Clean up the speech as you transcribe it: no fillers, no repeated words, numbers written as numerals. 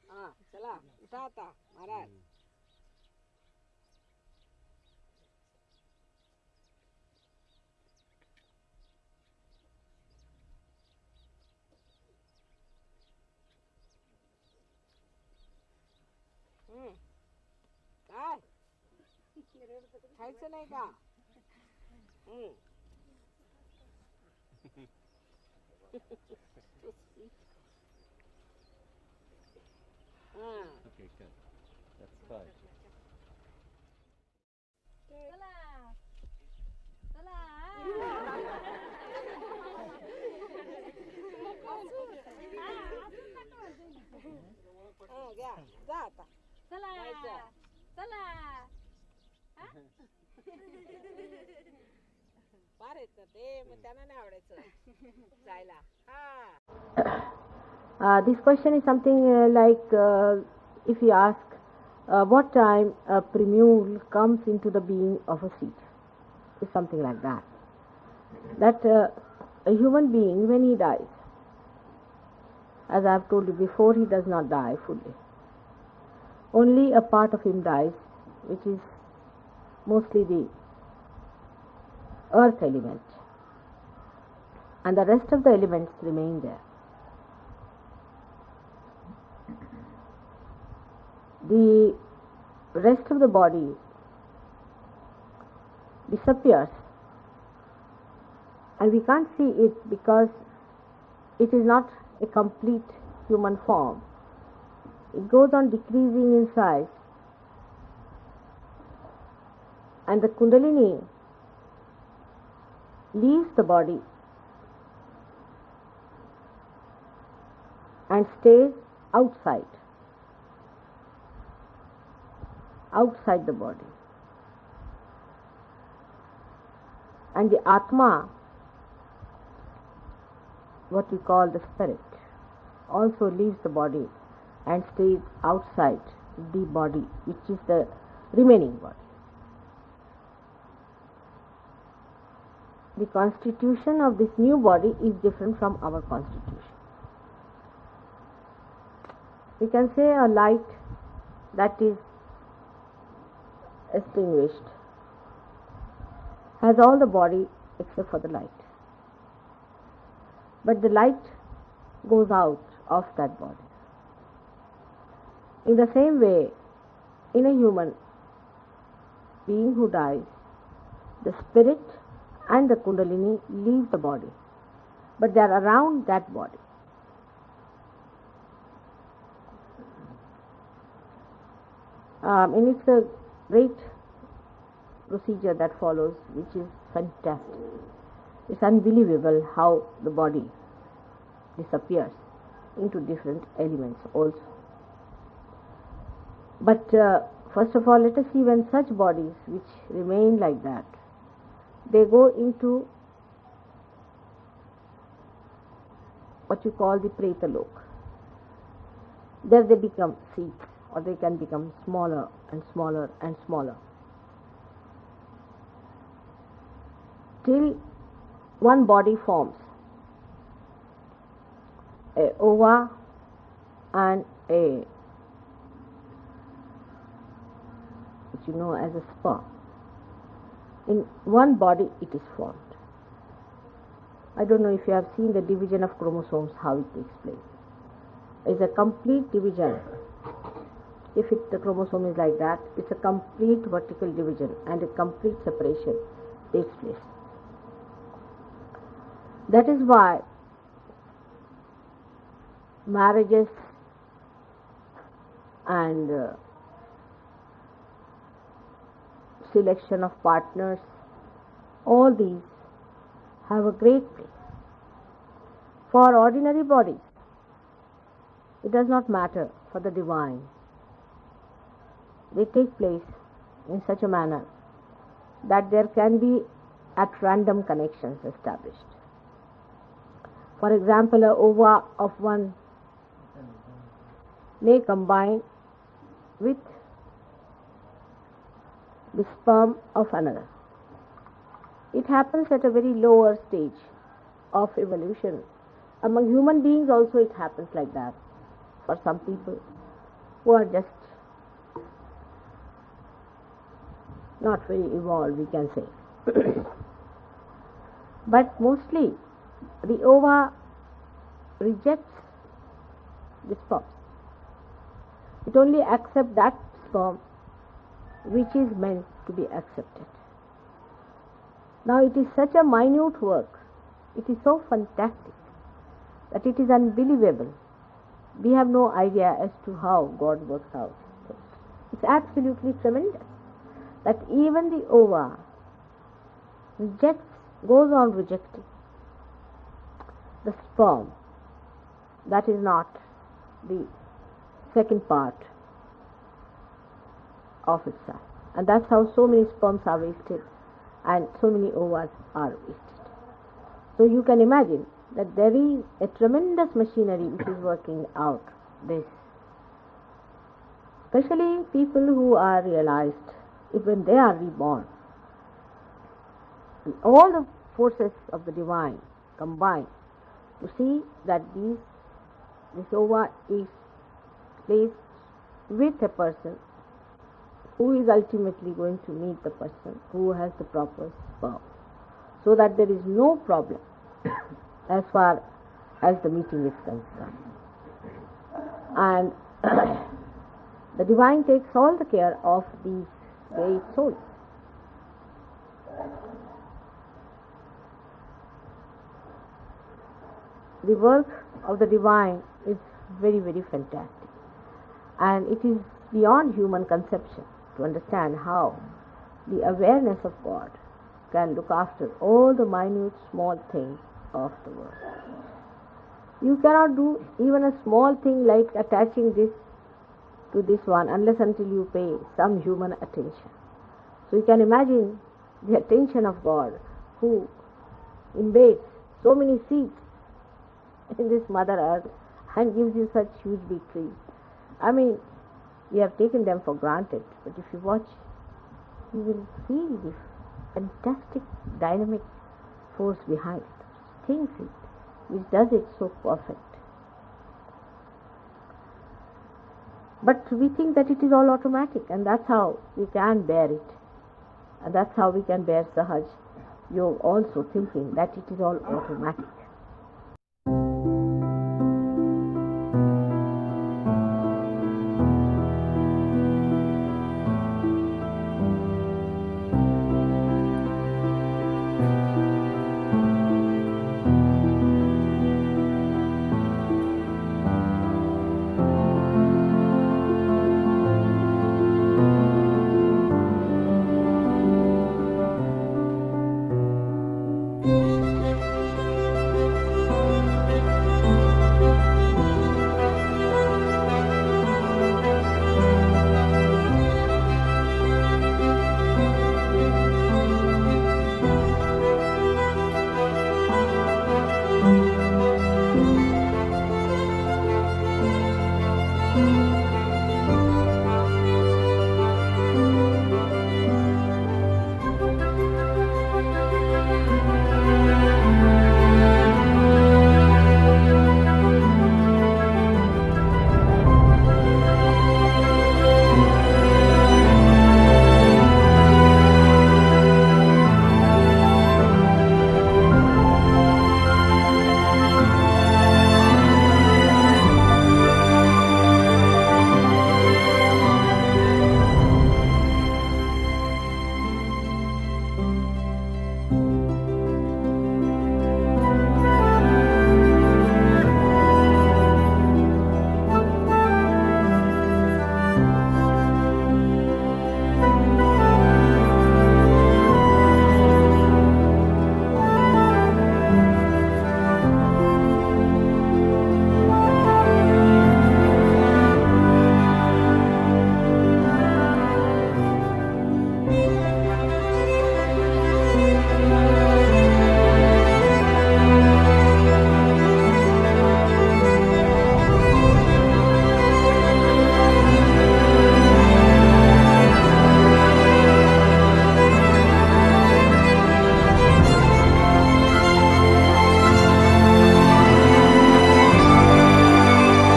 हाँ चला उठाता महाराज। काय खायचं नाही का? Okay, good. That's fine. चला चला घ्या जा आता चला चला फार येतं ते मग त्यांना नाही आवडायचं जायला. हा This question is something like if you ask what time a primule comes into the being of a seed. It's something like that. That a human being, when he dies, as I have told you before, he does not die fully. Only a part of him dies, which is mostly the earth element, and the rest of the elements remain there. The rest of the body disappears, and we can't see it because it is not a complete human form. It goes on decreasing in size, and the Kundalini leaves the body and stays outside the body. And the Atma, what we call the spirit, also leaves the body and stays outside the body, which is the remaining body. The constitution of this new body is different from our constitution. We can say a light that is extinguished has all the body except for the light. But the light goes out of that body. In the same way, in a human being who dies, the spirit and the Kundalini leave the body, but they are around that body. And it's a great procedure that follows, which is fantastic. It's unbelievable how the body disappears into different elements also. But first of all, let us see when such bodies which remain like that, they go into what you call the Pretalok. There they become seeds, or they can become smaller and smaller and smaller, till one body forms, a ova and a, which you know as a sperm. In one body it is formed. I don't know if you have seen the division of chromosomes, how it takes place. It's a complete division. If the chromosome is like that, it's a complete vertical division and a complete separation takes place. That is why marriages and selection of partners, all these have a great place. For ordinary bodies, it does not matter. For the divine, they take place in such a manner that there can be at random connections established. For example, a ova of one may combine with the sperm of another. It happens at a very lower stage of evolution. Among human beings also it happens like that for some people. who are just not very evolved, we can say. But mostly the ova rejects the sperm. It only accepts that sperm which is meant to be accepted. Now it is such a minute work, it is so fantastic that it is unbelievable. We have no idea as to how God works out. It's absolutely tremendous that even the ova goes on rejecting the sperm that is not the second part of itself. And that's how so many sperms are wasted and so many ovas are wasted. So you can imagine that there is a tremendous machinery which is working out this. Especially people who are realized, even they are reborn, all the forces of the divine combine to see that this ova is placed with a person who is ultimately going to meet the person who has the proper sperm, so that there is no problem as far as the meeting is concerned. And the divine takes all the care of these great souls. The work of the divine is very, very fantastic, and it is beyond human conception to understand how the awareness of God can look after all the minute small things of the world. You cannot do even a small thing like attaching this to this one unless until you pay some human attention. So you can imagine the attention of God who invades so many seeds in this Mother Earth and gives you such huge big trees. I mean, we have taken them for granted, but if you watch, you will see this fantastic dynamic force behind it, thinks it, which does it so perfect. But we think that it is all automatic, and that's how we can bear it. And that's how we can bear Sahaj Yoga, also thinking that it is all automatic.